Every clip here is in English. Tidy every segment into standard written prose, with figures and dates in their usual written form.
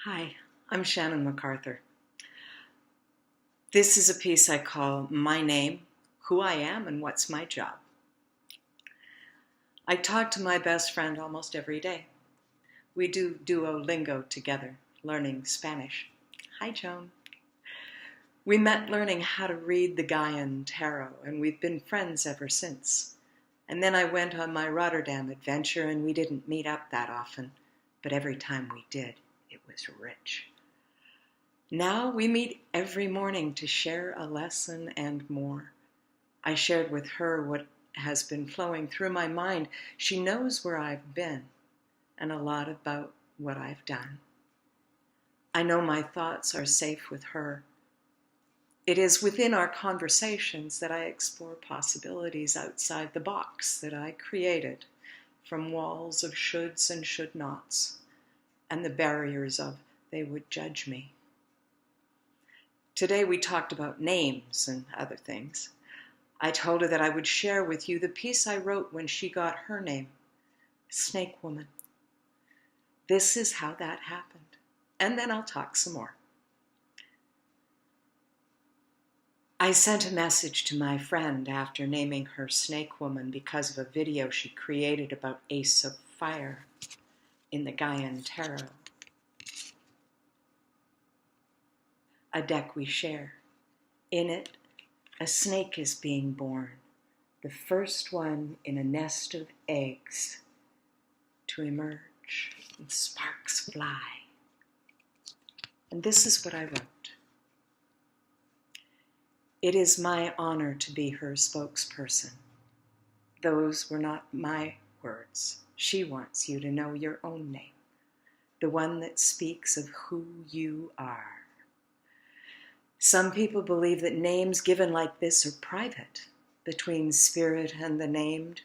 Hi, I'm Shannon MacArthur. This is a piece I call My Name, Who I Am, and What's My Job. I talk to my best friend almost every day. We do Duolingo together, learning Spanish. Hi, Joan. We met learning how to read the Gaian Tarot, and we've been friends ever since. And then I went on my Rotterdam adventure, and we didn't meet up that often, but every time we did, it was rich. Now we meet every morning to share a lesson and more. I shared with her what has been flowing through my mind. She knows where I've been and a lot about what I've done. I know my thoughts are safe with her. It is within our conversations that I explore possibilities outside the box that I created from walls of shoulds and should nots and the barriers of they would judge me. Today we talked about names and other things. I told her that I would share with you the piece I wrote when she got her name, SnakeWoman. This is how that happened. And then I'll talk some more. I sent a message to my friend after naming her SnakeWoman because of a video she created about Ace of Fire in the Gaian Tarot. A deck we share. In it, a snake is being born, the first one in a nest of eggs to emerge, and sparks fly. And this is what I wrote. It is my honor to be her spokesperson. Those were not my words. She wants you to know your own name, the one that speaks of who you are. Some people believe that names given like this are private, between spirit and the named.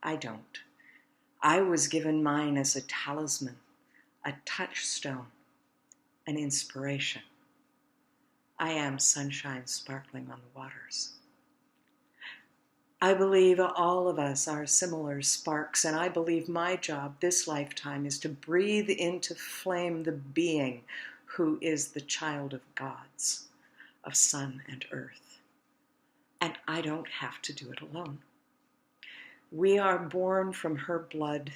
I don't. I was given mine as a talisman, a touchstone, an inspiration. I am sunshine sparkling on the waters. I believe all of us are similar sparks, and I believe my job this lifetime is to breathe into flame the being who is the child of gods, of sun and earth. And I don't have to do it alone. We are born from her blood,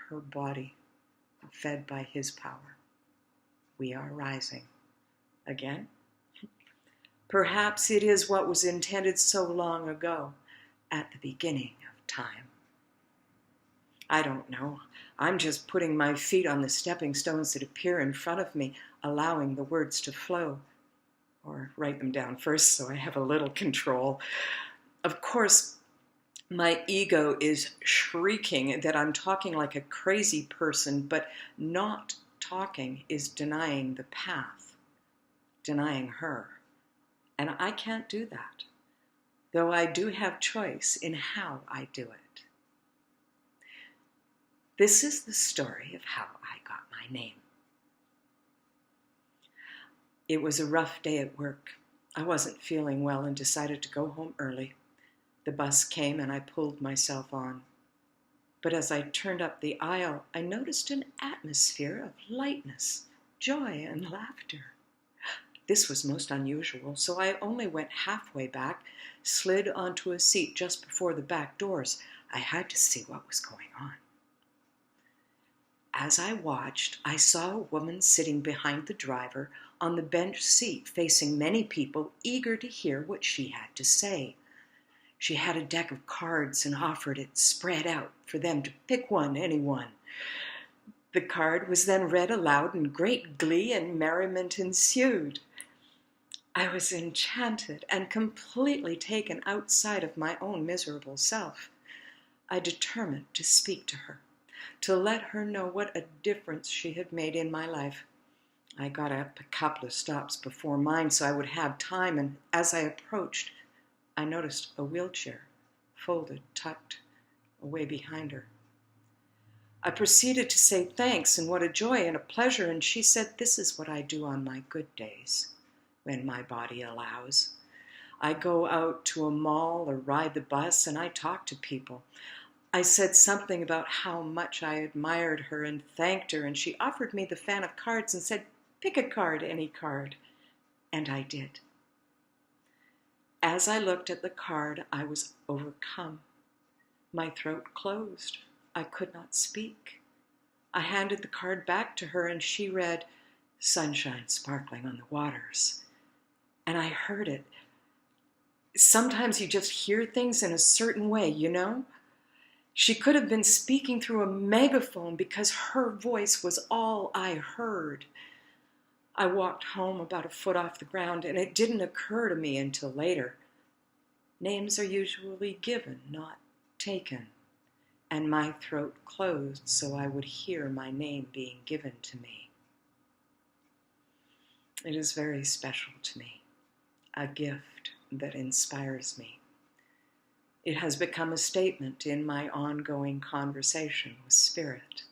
her body, fed by his power. We are rising again. Perhaps it is what was intended so long ago, at the beginning of time. I don't know. I'm just putting my feet on the stepping stones that appear in front of me, allowing the words to flow, or write them down first so I have a little control. Of course, my ego is shrieking that I'm talking like a crazy person, but not talking is denying the path, denying her. And I can't do that, though I do have choice in how I do it. This is the story of how I got my name. It was a rough day at work. I wasn't feeling well and decided to go home early. The bus came and I pulled myself on. But as I turned up the aisle, I noticed an atmosphere of lightness, joy, and laughter. This was most unusual, so I only went halfway back, slid onto a seat just before the back doors. I had to see what was going on. As I watched, I saw a woman sitting behind the driver on the bench seat, facing many people eager to hear what she had to say. She had a deck of cards and offered it spread out for them to pick one, anyone. The card was then read aloud and great glee and merriment ensued. I was enchanted and completely taken outside of my own miserable self. I determined to speak to her, to let her know what a difference she had made in my life. I got up a couple of stops before mine so I would have time, and as I approached, I noticed a wheelchair, folded, tucked away behind her. I proceeded to say thanks and what a joy and a pleasure, and she said, "This is what I do on my good days, when my body allows. I go out to a mall or ride the bus and I talk to people. I said something about how much I admired her and thanked her, and she offered me the fan of cards and said, "Pick a card, any card." And I did. As I looked at the card, I was overcome. My throat closed. I could not speak. I handed the card back to her, and she read, "Sunshine sparkling on the waters." And I heard it. Sometimes you just hear things in a certain way, you know? She could have been speaking through a megaphone because her voice was all I heard. I walked home about a foot off the ground, and it didn't occur to me until later. Names are usually given, not taken. And my throat closed so I would hear my name being given to me. It is very special to me, a gift that inspires me. It has become a statement in my ongoing conversation with Spirit.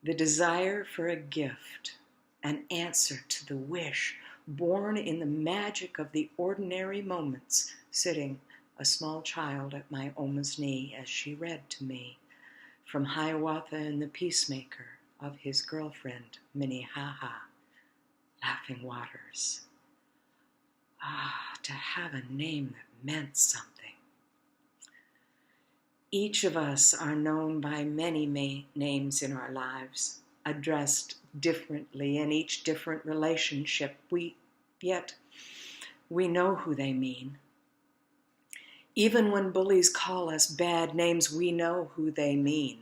The desire for a gift, an answer to the wish, born in the magic of the ordinary moments, sitting a small child at my Oma's knee as she read to me from Hiawatha and the Peacemaker of his girlfriend, Minnehaha, Laughing Waters. To have a name that meant something. Each of us are known by many names in our lives, addressed differently in each different relationship. Yet we know who they mean. Even when bullies call us bad names, we know who they mean.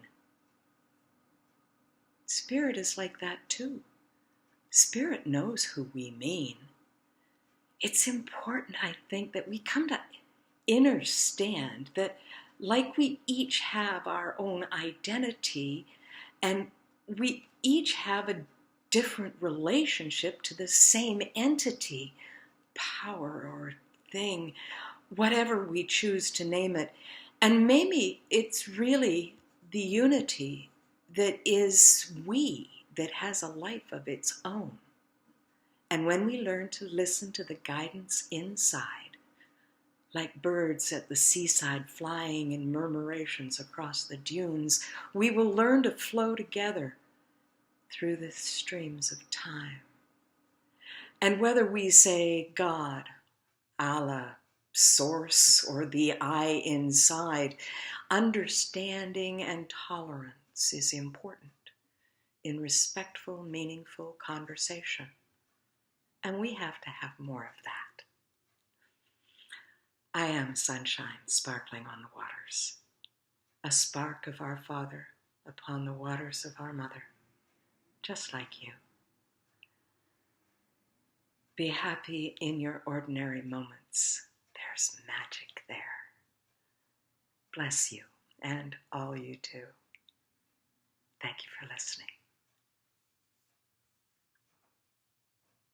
Spirit is like that too. Spirit knows who we mean. It's important, I think, that we come to understand that like we each have our own identity and we each have a different relationship to the same entity, power or thing, whatever we choose to name it. And maybe it's really the unity that is we, that has a life of its own. And when we learn to listen to the guidance inside, like birds at the seaside flying in murmurations across the dunes, we will learn to flow together through the streams of time. And whether we say God, Allah, Source, or the I inside, understanding and tolerance is important in respectful, meaningful conversation. And we have to have more of that. I am sunshine sparkling on the waters, a spark of our Father upon the waters of our Mother, just like you. Be happy in your ordinary moments. There's magic there. Bless you and all you do. Thank you for listening.